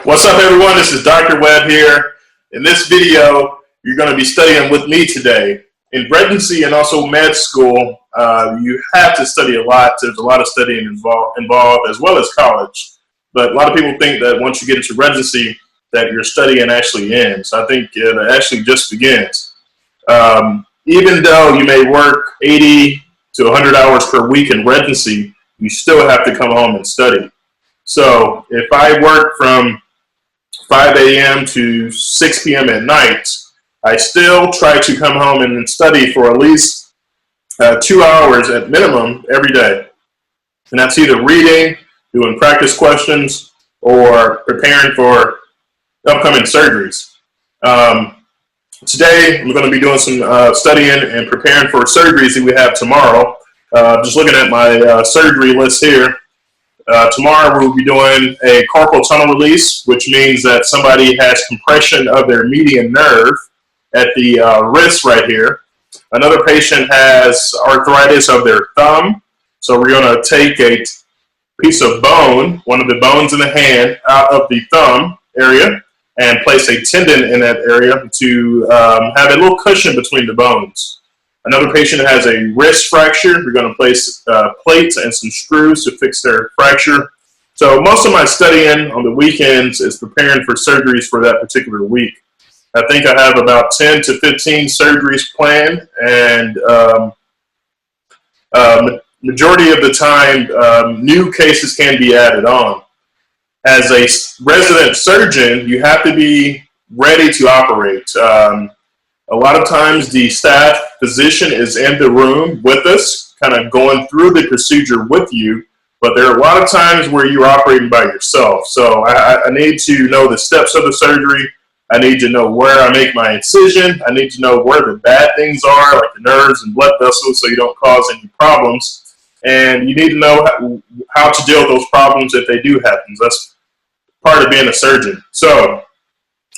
What's up, everyone? This is Dr. Webb here. In this video, you're going to be studying with me today. In residency and also med school, you have to study a lot. There's a lot of studying involved, as well as college. But a lot of people think that once you get into residency, that your studying actually ends. I think it actually just begins. Even though you may work 80 to 100 hours per week in residency, you still have to come home and study. So if I work from 5 a.m. to 6 p.m. at night, I still try to come home and study for at least 2 hours at minimum every day. And that's either reading, doing practice questions, or preparing for upcoming surgeries. Today, I'm going to be doing some studying and preparing for surgeries that we have tomorrow. Just looking at my surgery list here. Tomorrow we'll be doing a carpal tunnel release, which means that somebody has compression of their median nerve at the wrist right here. Another patient has arthritis of their thumb. So we're going to take a piece of bone, one of the bones in the hand, out of the thumb area and place a tendon in that area to have a little cushion between the bones. Another patient has a wrist fracture. We're going to place plates and some screws to fix their fracture. So most of my studying on the weekends is preparing for surgeries for that particular week. I think I have about 10 to 15 surgeries planned, and majority of the time, new cases can be added on. As a resident surgeon, you have to be ready to operate. A lot of times the staff physician is in the room with us, kind of going through the procedure with you, but there are a lot of times where you're operating by yourself. So I need to know the steps of the surgery. I need to know where I make my incision. I need to know where the bad things are, like the nerves and blood vessels, so you don't cause any problems. And you need to know how to deal with those problems if they do happen. That's part of being a surgeon. So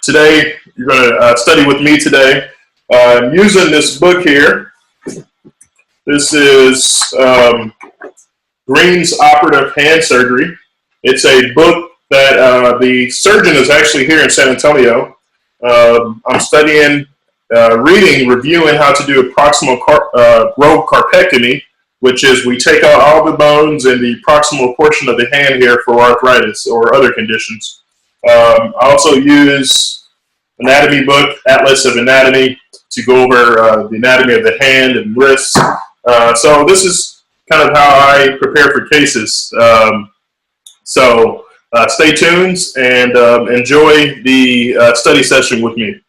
today, you're going to study with me today. I'm using this book here. This is Green's Operative Hand Surgery. It's a book that the surgeon is actually here in San Antonio. I'm studying, reading, reviewing how to do a proximal robe carpectomy, which is we take out all the bones in the proximal portion of the hand here for arthritis or other conditions. I also use anatomy book, Atlas of Anatomy, to go over the anatomy of the hand and wrists. So this is kind of how I prepare for cases. So stay tuned and enjoy the study session with me.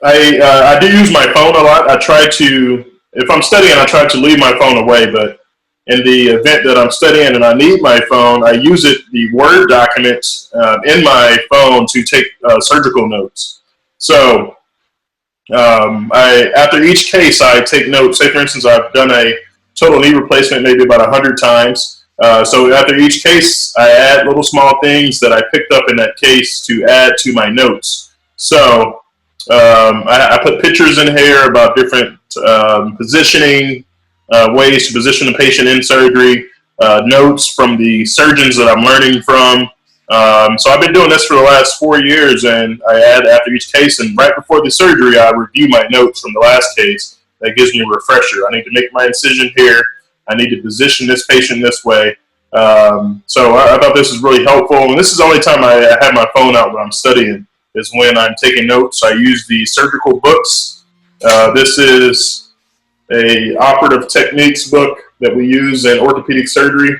I do use my phone a lot. I try to, if I'm studying, I try to leave my phone away. But in the event that I'm studying and I need my phone, I use the Word documents in my phone to take surgical notes. So after each case, I take notes. Say, for instance, I've done a total knee replacement maybe about 100 times. So after each case, I add little small things that I picked up in that case to add to my notes. So I put pictures in here about different positioning, ways to position the patient in surgery, notes from the surgeons that I'm learning from. So I've been doing this for the last 4 years, and I add after each case, and right before the surgery, I review my notes from the last case. That gives me a refresher. I need to make my incision here. I need to position this patient this way. So I thought this was really helpful, and this is the only time I have my phone out when I'm studying, is when I'm taking notes. I use the surgical books. This is a operative techniques book that we use in orthopedic surgery.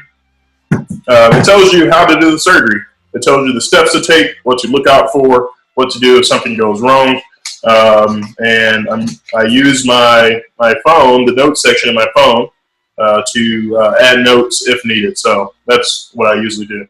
It tells you how to do the surgery. It tells you the steps to take, what to look out for, what to do if something goes wrong. And I use my phone, the notes section of my phone, to add notes if needed. So that's what I usually do.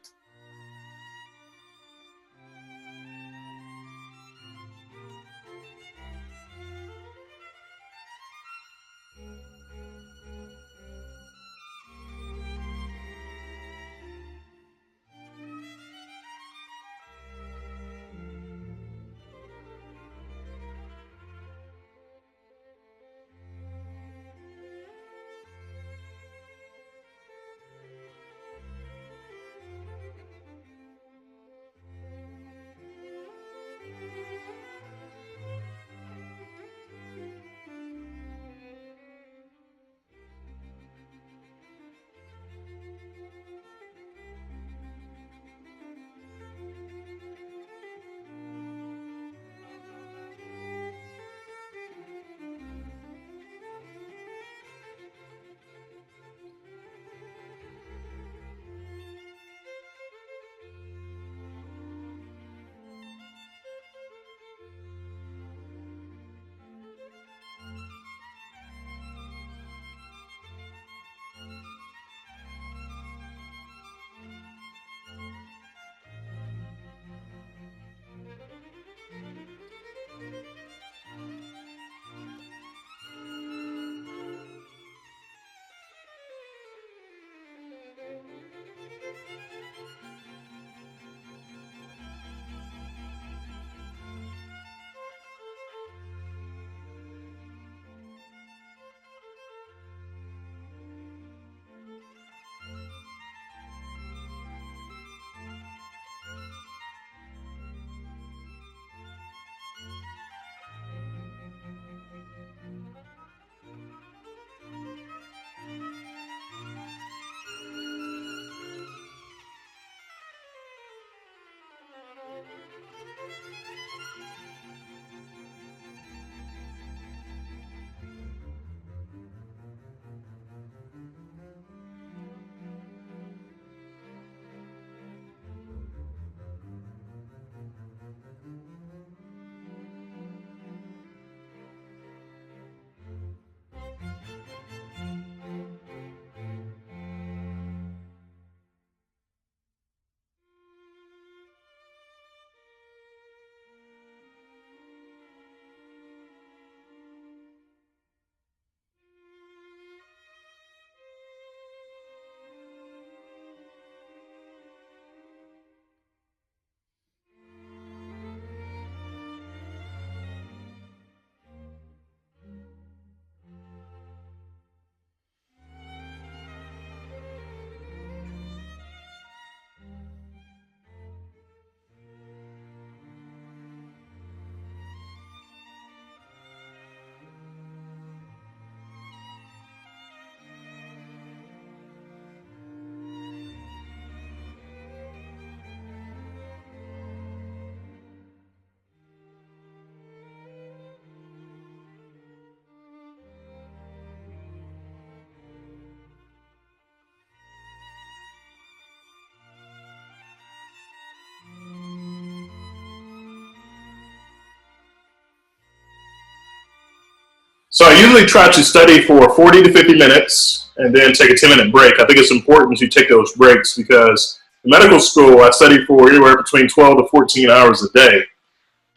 So I usually try to study for 40 to 50 minutes and then take a 10-minute break. I think it's important to take those breaks because in medical school, I study for anywhere between 12 to 14 hours a day.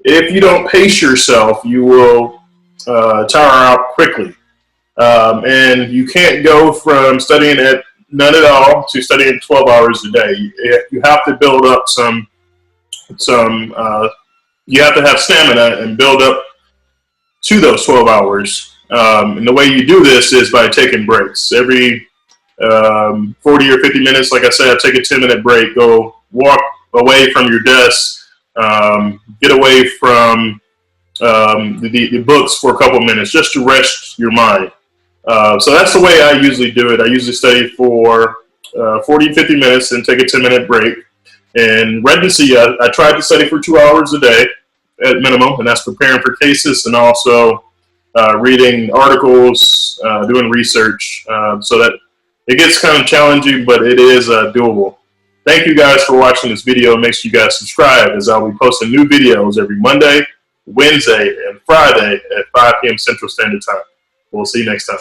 If you don't pace yourself, you will tire out quickly. And you can't go from studying at none at all to studying 12 hours a day. You have to build up you have to have stamina and build up to those 12 hours. And the way you do this is by taking breaks. Every 40 or 50 minutes, like I said, take a 10-minute break, go walk away from your desk, get away from the books for a couple minutes just to rest your mind. So that's the way I usually do it. I usually study for 40 to 50 minutes and take a 10-minute break. And residency, I try to study for 2 hours a day at minimum, and that's preparing for cases and also reading articles, doing research, so that it gets kind of challenging, but it is doable. Thank you guys for watching this video. Make sure you guys subscribe, as I'll be posting new videos every Monday, Wednesday, and Friday at 5 p.m. Central Standard Time. We'll see you next time.